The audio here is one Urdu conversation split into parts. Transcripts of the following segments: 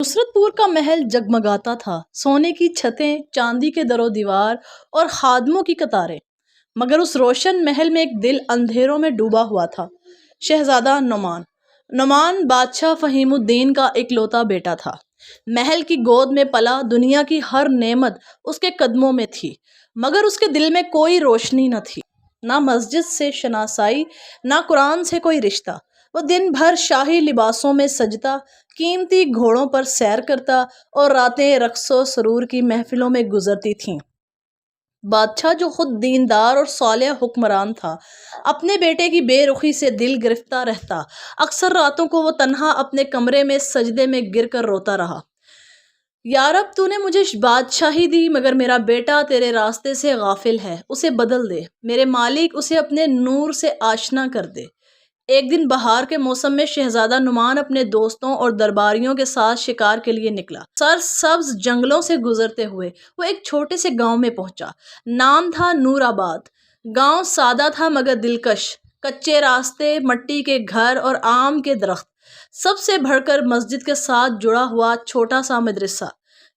نصرت پور کا محل جگمگاتا تھا، سونے کی چھتیں، چاندی کے در و دیوار اور خادموں کی قطاریں، مگر اس روشن محل میں ایک دل اندھیروں میں ڈوبا ہوا تھا۔ شہزادہ نعمان۔ نعمان بادشاہ فہیم الدین کا اکلوتا بیٹا تھا۔ محل کی گود میں پلا، دنیا کی ہر نعمت اس کے قدموں میں تھی، مگر اس کے دل میں کوئی روشنی نہ تھی، نہ مسجد سے شناسائی، نہ قرآن سے کوئی رشتہ۔ وہ دن بھر شاہی لباسوں میں سجتا، قیمتی گھوڑوں پر سیر کرتا اور راتیں رقص و سرور کی محفلوں میں گزرتی تھیں۔ بادشاہ جو خود دیندار اور صالح حکمران تھا، اپنے بیٹے کی بے رخی سے دل گرفتہ رہتا۔ اکثر راتوں کو وہ تنہا اپنے کمرے میں سجدے میں گر کر روتا رہا۔ یا رب، تو نے مجھے بادشاہی دی، مگر میرا بیٹا تیرے راستے سے غافل ہے، اسے بدل دے، میرے مالک اسے اپنے نور سے آشنا کر دے۔ ایک دن بہار کے موسم میں شہزادہ نعمان اپنے دوستوں اور درباریوں کے ساتھ شکار کے لیے نکلا۔ سرسبز جنگلوں سے گزرتے ہوئے وہ ایک چھوٹے سے گاؤں میں پہنچا۔ نام تھا نور آباد۔ گاؤں سادہ تھا مگر دلکش، کچے راستے، مٹی کے گھر اور آم کے درخت۔ سب سے بڑھ کر مسجد کے ساتھ جڑا ہوا چھوٹا سا مدرسہ،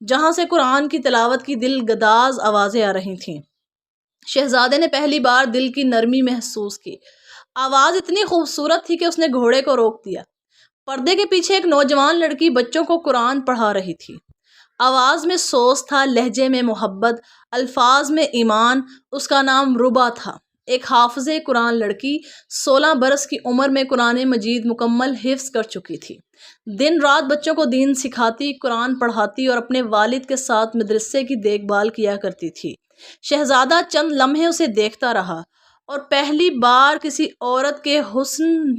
جہاں سے قرآن کی تلاوت کی دل گداز آوازیں آ رہی تھیں۔ شہزادے نے پہلی بار دل کی نرمی محسوس کی۔ آواز اتنی خوبصورت تھی کہ اس نے گھوڑے کو روک دیا۔ پردے کے پیچھے ایک نوجوان لڑکی بچوں کو قرآن پڑھا رہی تھی۔ آواز میں سوز تھا، لہجے میں محبت، الفاظ میں ایمان۔ اس کا نام ربا تھا، ایک حافظ قرآن لڑکی، 16 برس کی عمر میں قرآن مجید مکمل حفظ کر چکی تھی۔ دن رات بچوں کو دین سکھاتی، قرآن پڑھاتی اور اپنے والد کے ساتھ مدرسے کی دیکھ بھال کیا کرتی تھی۔ شہزادہ چند لمحے اسے دیکھتا رہا اور پہلی بار کسی عورت کے حسن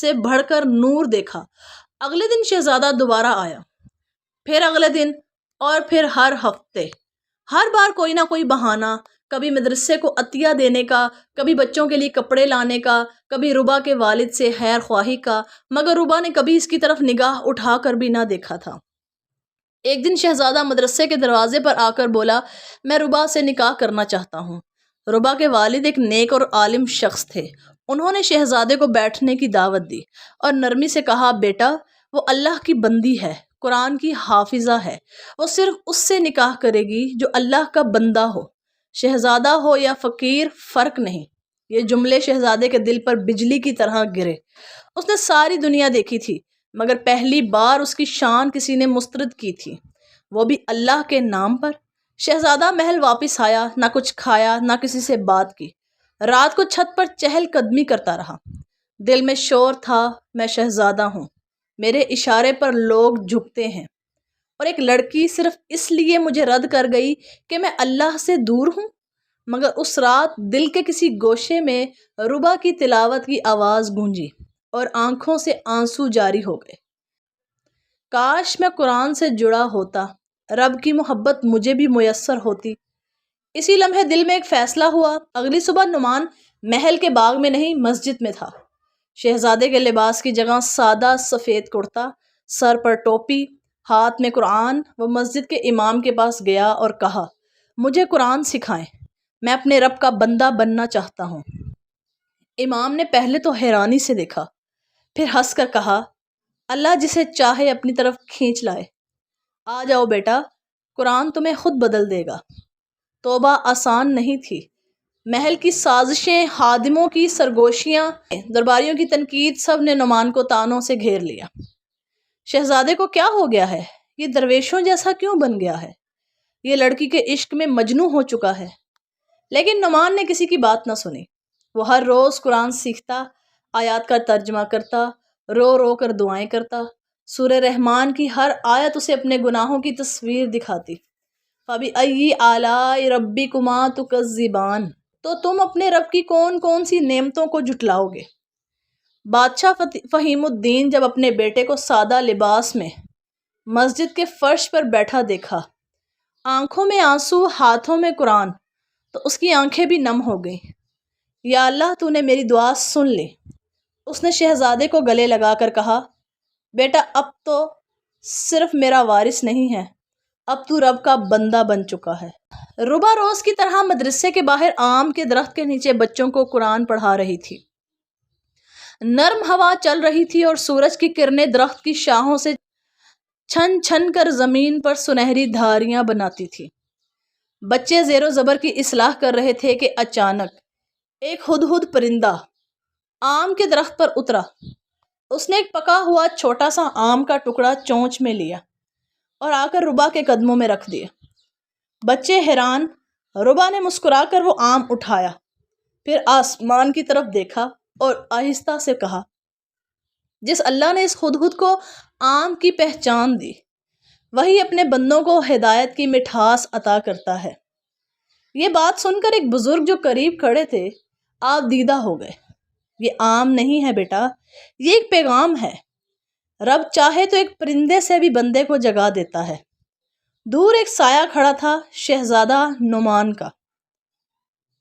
سے بڑھ کر نور دیکھا۔ اگلے دن شہزادہ دوبارہ آیا، پھر اگلے دن، اور پھر ہر ہفتے۔ ہر بار کوئی نہ کوئی بہانہ، کبھی مدرسے کو عطیہ دینے کا، کبھی بچوں کے لیے کپڑے لانے کا، کبھی ربا کے والد سے خیر خواہی کا، مگر ربا نے کبھی اس کی طرف نگاہ اٹھا کر بھی نہ دیکھا تھا۔ ایک دن شہزادہ مدرسے کے دروازے پر آ کر بولا، میں ربا سے نکاح کرنا چاہتا ہوں۔ ربا کے والد ایک نیک اور عالم شخص تھے۔ انہوں نے شہزادے کو بیٹھنے کی دعوت دی اور نرمی سے کہا، بیٹا، وہ اللہ کی بندی ہے، قرآن کی حافظہ ہے، وہ صرف اس سے نکاح کرے گی جو اللہ کا بندہ ہو، شہزادہ ہو یا فقیر، فرق نہیں۔ یہ جملے شہزادے کے دل پر بجلی کی طرح گرے۔ اس نے ساری دنیا دیکھی تھی، مگر پہلی بار اس کی شان کسی نے مسترد کی تھی، وہ بھی اللہ کے نام پر۔ شہزادہ محل واپس آیا، نہ کچھ کھایا، نہ کسی سے بات کی۔ رات کو چھت پر چہل قدمی کرتا رہا۔ دل میں شور تھا، میں شہزادہ ہوں، میرے اشارے پر لوگ جھکتے ہیں، اور ایک لڑکی صرف اس لیے مجھے رد کر گئی کہ میں اللہ سے دور ہوں۔ مگر اس رات دل کے کسی گوشے میں ربا کی تلاوت کی آواز گونجی اور آنکھوں سے آنسو جاری ہو گئے۔ کاش میں قرآن سے جڑا ہوتا، رب کی محبت مجھے بھی میسر ہوتی۔ اسی لمحے دل میں ایک فیصلہ ہوا۔ اگلی صبح نعمان محل کے باغ میں نہیں، مسجد میں تھا۔ شہزادے کے لباس کی جگہ سادہ سفید کرتا، سر پر ٹوپی، ہاتھ میں قرآن، وہ مسجد کے امام کے پاس گیا اور کہا، مجھے قرآن سکھائیں، میں اپنے رب کا بندہ بننا چاہتا ہوں۔ امام نے پہلے تو حیرانی سے دیکھا، پھر ہنس کر کہا، اللہ جسے چاہے اپنی طرف کھینچ لائے۔ آ جاؤ بیٹا، قرآن تمہیں خود بدل دے گا۔ توبہ آسان نہیں تھی۔ محل کی سازشیں، خادموں کی سرگوشیاں، درباریوں کی تنقید، سب نے نعمان کو تانوں سے گھیر لیا۔ شہزادے کو کیا ہو گیا ہے؟ یہ درویشوں جیسا کیوں بن گیا ہے؟ یہ لڑکی کے عشق میں مجنوں ہو چکا ہے۔ لیکن نعمان نے کسی کی بات نہ سنی۔ وہ ہر روز قرآن سیکھتا، آیات کا ترجمہ کرتا، رو رو کر دعائیں کرتا۔ سورہ رحمان کی ہر آیت اسے اپنے گناہوں کی تصویر دکھاتی۔ فَبِأَيِّ آلَاءِ رَبِّكُمَا تُكَذِّبَانِ، تو تم اپنے رب کی کون کون سی نعمتوں کو جھٹلاؤ گے؟ بادشاہ فہیم الدین جب اپنے بیٹے کو سادہ لباس میں مسجد کے فرش پر بیٹھا دیکھا، آنکھوں میں آنسو، ہاتھوں میں قرآن، تو اس کی آنکھیں بھی نم ہو گئیں۔ یا اللہ، تو نے میری دعا سن لی۔ اس نے شہزادے کو گلے لگا کر کہا، بیٹا، اب تو صرف میرا وارث نہیں ہے، اب تو رب کا بندہ بن چکا ہے۔ ربا روز کی طرح مدرسے کے باہر آم کے درخت کے نیچے بچوں کو قرآن پڑھا رہی تھی۔ نرم ہوا چل رہی تھی اور سورج کی کرنیں درخت کی شاخوں سے چھن چھن کر زمین پر سنہری دھاریاں بناتی تھی۔ بچے زیر و زبر کی اصلاح کر رہے تھے کہ اچانک ایک ہدہد پرندہ آم کے درخت پر اترا۔ اس نے ایک پکا ہوا چھوٹا سا آم کا ٹکڑا چونچ میں لیا اور آ کر ربا کے قدموں میں رکھ دیا۔ بچے حیران۔ ربا نے مسکرا کر وہ آم اٹھایا، پھر آسمان کی طرف دیکھا اور آہستہ سے کہا، جس اللہ نے اس ہدہد کو آم کی پہچان دی، وہی اپنے بندوں کو ہدایت کی مٹھاس عطا کرتا ہے۔ یہ بات سن کر ایک بزرگ جو قریب کھڑے تھے آپ دیدہ ہو گئے۔ یہ آم نہیں ہے بیٹا، یہ ایک پیغام ہے۔ رب چاہے تو ایک پرندے سے بھی بندے کو جگا دیتا ہے۔ دور ایک سایہ کھڑا تھا، شہزادہ نعمان کا۔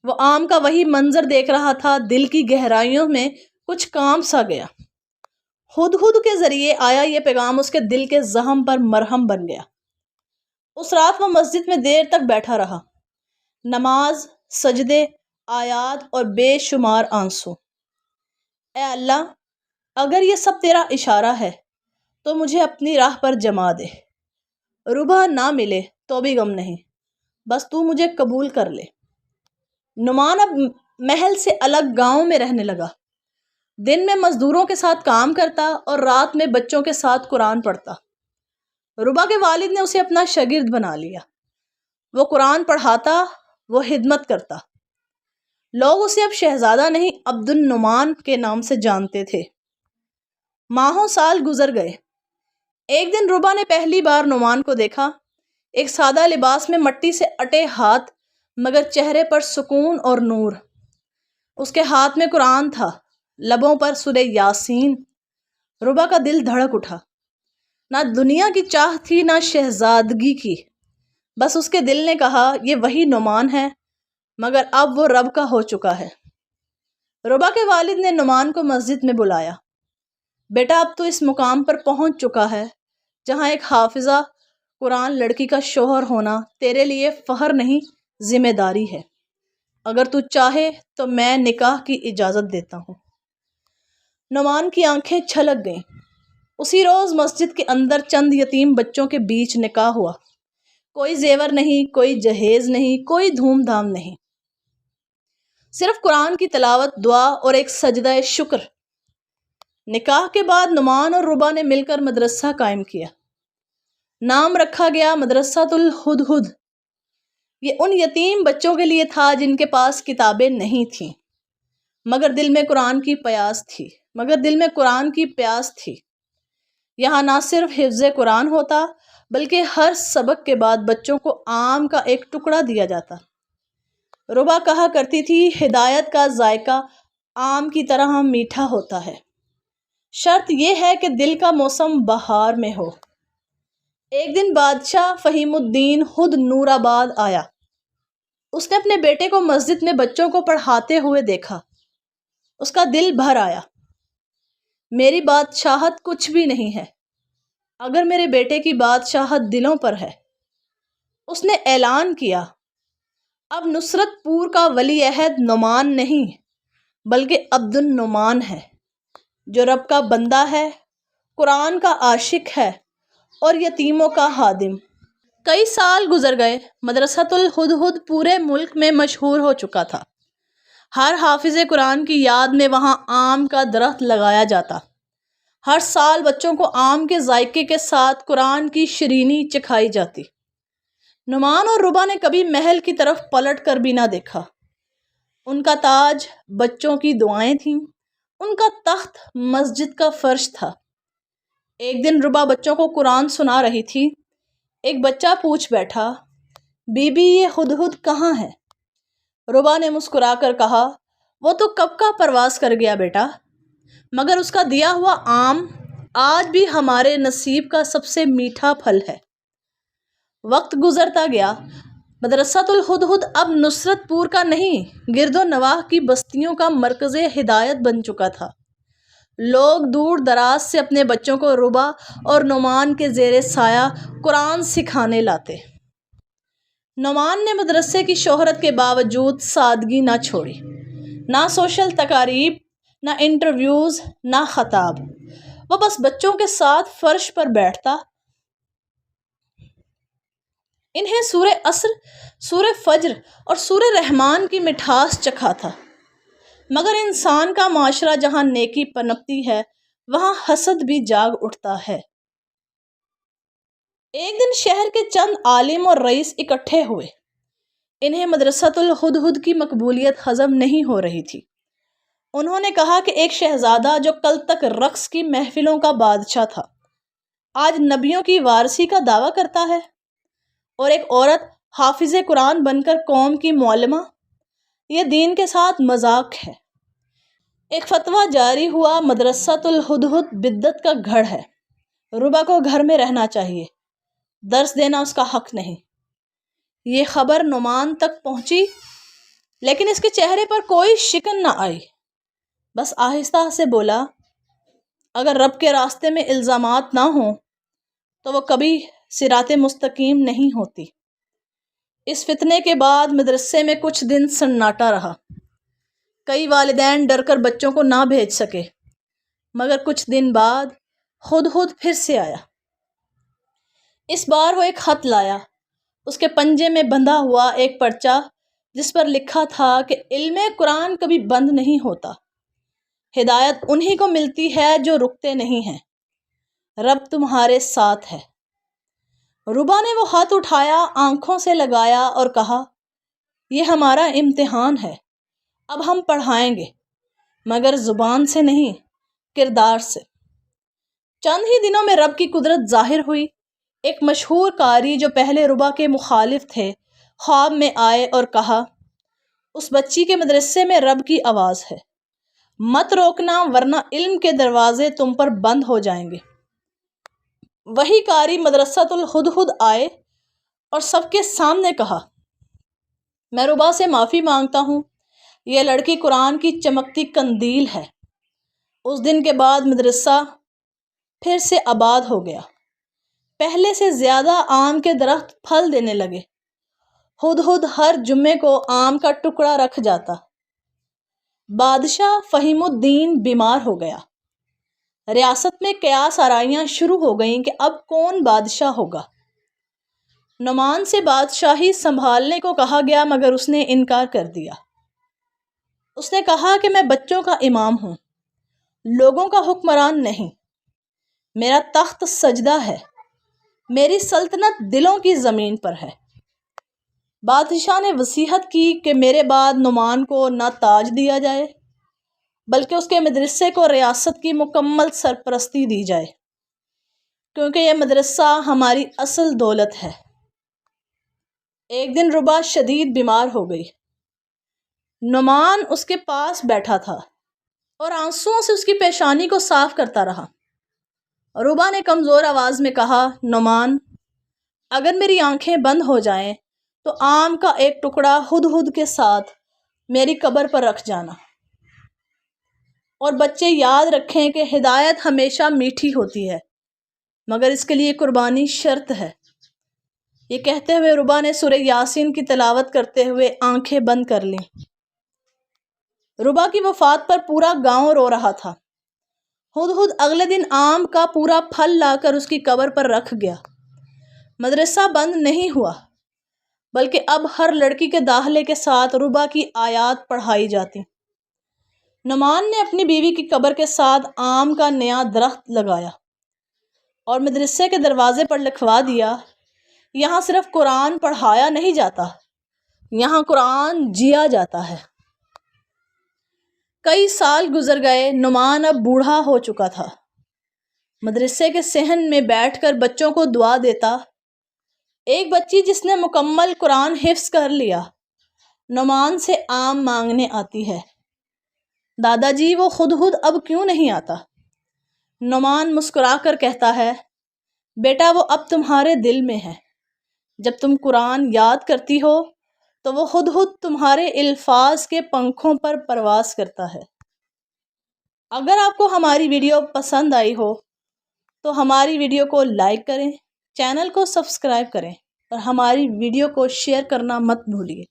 وہ آم کا وہی منظر دیکھ رہا تھا، دل کی گہرائیوں میں کچھ کانپ سا گیا۔ ہدہد کے ذریعے آیا یہ پیغام اس کے دل کے زخم پر مرہم بن گیا۔ اس رات وہ مسجد میں دیر تک بیٹھا رہا، نماز، سجدے، آیات اور بے شمار آنسو۔ اے اللہ، اگر یہ سب تیرا اشارہ ہے تو مجھے اپنی راہ پر جما دے۔ ربا نہ ملے تو بھی غم نہیں، بس تو مجھے قبول کر لے۔ نعمان اب محل سے الگ گاؤں میں رہنے لگا۔ دن میں مزدوروں کے ساتھ کام کرتا اور رات میں بچوں کے ساتھ قرآن پڑھتا۔ ربا کے والد نے اسے اپنا شاگرد بنا لیا۔ وہ قرآن پڑھاتا، وہ خدمت کرتا۔ لوگ اسے اب شہزادہ نہیں، عبد النعمان کے نام سے جانتے تھے۔ ماہوں سال گزر گئے۔ ایک دن ربا نے پہلی بار نعمان کو دیکھا، ایک سادہ لباس میں، مٹی سے اٹے ہاتھ، مگر چہرے پر سکون اور نور۔ اس کے ہاتھ میں قرآن تھا، لبوں پر سورہ یاسین۔ ربا کا دل دھڑک اٹھا۔ نہ دنیا کی چاہ تھی، نہ شہزادگی کی، بس اس کے دل نے کہا یہ وہی نعمان ہے، مگر اب وہ رب کا ہو چکا ہے۔ ربا کے والد نے نعمان کو مسجد میں بلایا۔ بیٹا، اب تو اس مقام پر پہنچ چکا ہے جہاں ایک حافظہ قرآن لڑکی کا شوہر ہونا تیرے لیے فخر نہیں، ذمہ داری ہے۔ اگر تو چاہے تو میں نکاح کی اجازت دیتا ہوں۔ نعمان کی آنکھیں چھلک گئیں۔ اسی روز مسجد کے اندر چند یتیم بچوں کے بیچ نکاح ہوا۔ کوئی زیور نہیں، کوئی جہیز نہیں، کوئی دھوم دھام نہیں، صرف قرآن کی تلاوت، دعا اور ایک سجدہ شکر۔ نکاح کے بعد نعمان اور ربا نے مل کر مدرسہ قائم کیا۔ نام رکھا گیا مدرسۃ الہدہد۔ یہ ان یتیم بچوں کے لیے تھا جن کے پاس کتابیں نہیں تھیں، مگر دل میں قرآن کی پیاس تھی۔ یہاں نہ صرف حفظ قرآن ہوتا، بلکہ ہر سبق کے بعد بچوں کو آم کا ایک ٹکڑا دیا جاتا۔ ربا کہا کرتی تھی، ہدایت کا ذائقہ آم کی طرح میٹھا ہوتا ہے، شرط یہ ہے کہ دل کا موسم بہار میں ہو۔ ایک دن بادشاہ فہیم الدین خود نور آباد آیا۔ اس نے اپنے بیٹے کو مسجد میں بچوں کو پڑھاتے ہوئے دیکھا۔ اس کا دل بھر آیا۔ میری بادشاہت کچھ بھی نہیں ہے اگر میرے بیٹے کی بادشاہت دلوں پر ہے۔ اس نے اعلان کیا، اب نصرت پور کا ولی عہد نعمان نہیں، بلکہ عبد النعمان ہے، جو رب کا بندہ ہے، قرآن کا عاشق ہے اور یتیموں کا خادم۔ کئی سال گزر گئے۔ مدرسۃ الہدہد پورے ملک میں مشہور ہو چکا تھا۔ ہر حافظ قرآن کی یاد میں وہاں آم کا درخت لگایا جاتا۔ ہر سال بچوں کو آم کے ذائقے کے ساتھ قرآن کی شیرینی چکھائی جاتی۔ نعمان اور ربا نے کبھی محل کی طرف پلٹ کر بھی نہ دیکھا۔ ان کا تاج بچوں کی دعائیں تھیں، ان کا تخت مسجد کا فرش تھا۔ ایک دن ربا بچوں کو قرآن سنا رہی تھی۔ ایک بچہ پوچھ بیٹھا، بی بی یہ ہدہد کہاں ہے؟ ربا نے مسکرا کر کہا، وہ تو کب کا پرواز کر گیا بیٹا، مگر اس کا دیا ہوا آم آج بھی ہمارے نصیب کا سب سے میٹھا پھل ہے۔ وقت گزرتا گیا۔ مدرسۃ الہدہد اب نصرت پور کا نہیں، گرد و نواح کی بستیوں کا مرکز ہدایت بن چکا تھا۔ لوگ دور دراز سے اپنے بچوں کو ربا اور نعمان کے زیر سایہ قرآن سکھانے لاتے۔ نعمان نے مدرسے کی شہرت کے باوجود سادگی نہ چھوڑی۔ نہ سوشل تقاریب، نہ انٹرویوز، نہ خطاب۔ وہ بس بچوں کے ساتھ فرش پر بیٹھتا، انہیں سورہ عصر، سورہ فجر اور سورہ رحمان کی مٹھاس چکھا تھا۔ مگر انسان کا معاشرہ جہاں نیکی پنپتی ہے وہاں حسد بھی جاگ اٹھتا ہے۔ ایک دن شہر کے چند عالم اور رئیس اکٹھے ہوئے۔ انہیں مدرسۃ الہدہد کی مقبولیت ہضم نہیں ہو رہی تھی۔ انہوں نے کہا کہ ایک شہزادہ جو کل تک رقص کی محفلوں کا بادشاہ تھا، آج نبیوں کی وارثی کا دعویٰ کرتا ہے، اور ایک عورت حافظ قرآن بن کر قوم کی معلمہ۔ یہ دین کے ساتھ مذاق ہے۔ ایک فتویٰ جاری ہوا، مدرسۃ الہدہد بدعت کا گڑھ ہے، ربا کو گھر میں رہنا چاہیے، درس دینا اس کا حق نہیں۔ یہ خبر نعمان تک پہنچی، لیکن اس کے چہرے پر کوئی شکن نہ آئی، بس آہستہ سے بولا، اگر رب کے راستے میں الزامات نہ ہوں تو وہ کبھی صراط مستقیم نہیں ہوتی۔ اس فتنے کے بعد مدرسے میں کچھ دن سناٹا رہا۔ کئی والدین ڈر کر بچوں کو نہ بھیج سکے، مگر کچھ دن بعد ہدہد پھر سے آیا۔ اس بار وہ ایک خط لایا، اس کے پنجے میں بندھا ہوا ایک پرچہ جس پر لکھا تھا کہ علم قرآن کبھی بند نہیں ہوتا، ہدایت انہی کو ملتی ہے جو رکتے نہیں ہیں، رب تمہارے ساتھ ہے۔ ربا نے وہ ہاتھ اٹھایا، آنکھوں سے لگایا اور کہا، یہ ہمارا امتحان ہے، اب ہم پڑھائیں گے، مگر زبان سے نہیں، کردار سے۔ چند ہی دنوں میں رب کی قدرت ظاہر ہوئی۔ ایک مشہور قاری جو پہلے ربا کے مخالف تھے، خواب میں آئے اور کہا، اس بچی کے مدرسے میں رب کی آواز ہے، مت روکنا ورنہ علم کے دروازے تم پر بند ہو جائیں گے۔ وہی قاری مدرسۃ الہدہد آئے اور سب کے سامنے کہا، میں ربا سے معافی مانگتا ہوں، یہ لڑکی قرآن کی چمکتی قندیل ہے۔ اس دن کے بعد مدرسہ پھر سے آباد ہو گیا، پہلے سے زیادہ آم کے درخت پھل دینے لگے۔ ہدہد ہر جمعے کو آم کا ٹکڑا رکھ جاتا۔ بادشاہ فہیم الدین بیمار ہو گیا۔ ریاست میں قیاس آرائیاں شروع ہو گئیں کہ اب کون بادشاہ ہوگا۔ نعمان سے بادشاہی سنبھالنے کو کہا گیا، مگر اس نے انکار کر دیا۔ اس نے کہا کہ میں بچوں کا امام ہوں، لوگوں کا حکمران نہیں، میرا تخت سجدہ ہے، میری سلطنت دلوں کی زمین پر ہے۔ بادشاہ نے وصیت کی کہ میرے بعد نعمان کو نہ تاج دیا جائے بلکہ اس کے مدرسے کو ریاست کی مکمل سرپرستی دی جائے، کیونکہ یہ مدرسہ ہماری اصل دولت ہے۔ ایک دن ربا شدید بیمار ہو گئی۔ نعمان اس کے پاس بیٹھا تھا اور آنسوؤں سے اس کی پیشانی کو صاف کرتا رہا۔ ربا نے کمزور آواز میں کہا، نعمان، اگر میری آنکھیں بند ہو جائیں تو آم کا ایک ٹکڑا ہدہد کے ساتھ میری قبر پر رکھ جانا، اور بچے یاد رکھیں کہ ہدایت ہمیشہ میٹھی ہوتی ہے، مگر اس کے لیے قربانی شرط ہے۔ یہ کہتے ہوئے ربا نے سورہ یاسین کی تلاوت کرتے ہوئے آنکھیں بند کر لیں۔ ربا کی وفات پر پورا گاؤں رو رہا تھا۔ ہدہد اگلے دن آم کا پورا پھل لا کر اس کی قبر پر رکھ گیا۔ مدرسہ بند نہیں ہوا، بلکہ اب ہر لڑکی کے داخلے کے ساتھ ربا کی آیات پڑھائی جاتی۔ نعمان نے اپنی بیوی کی قبر کے ساتھ آم کا نیا درخت لگایا اور مدرسے کے دروازے پر لکھوا دیا، یہاں صرف قرآن پڑھایا نہیں جاتا، یہاں قرآن جیا جاتا ہے۔ کئی سال گزر گئے، نعمان اب بوڑھا ہو چکا تھا۔ مدرسے کے صحن میں بیٹھ کر بچوں کو دعا دیتا۔ ایک بچی جس نے مکمل قرآن حفظ کر لیا، نعمان سے آم مانگنے آتی ہے، دادا جی وہ ہدہد اب کیوں نہیں آتا؟ نعمان مسکرا کر کہتا ہے، بیٹا وہ اب تمہارے دل میں ہے، جب تم قرآن یاد کرتی ہو تو وہ ہدہد تمہارے الفاظ کے پنکھوں پر پرواز کرتا ہے۔ اگر آپ کو ہماری ویڈیو پسند آئی ہو تو ہماری ویڈیو کو لائک کریں، چینل کو سبسکرائب کریں اور ہماری ویڈیو کو شیئر کرنا مت بھولیے۔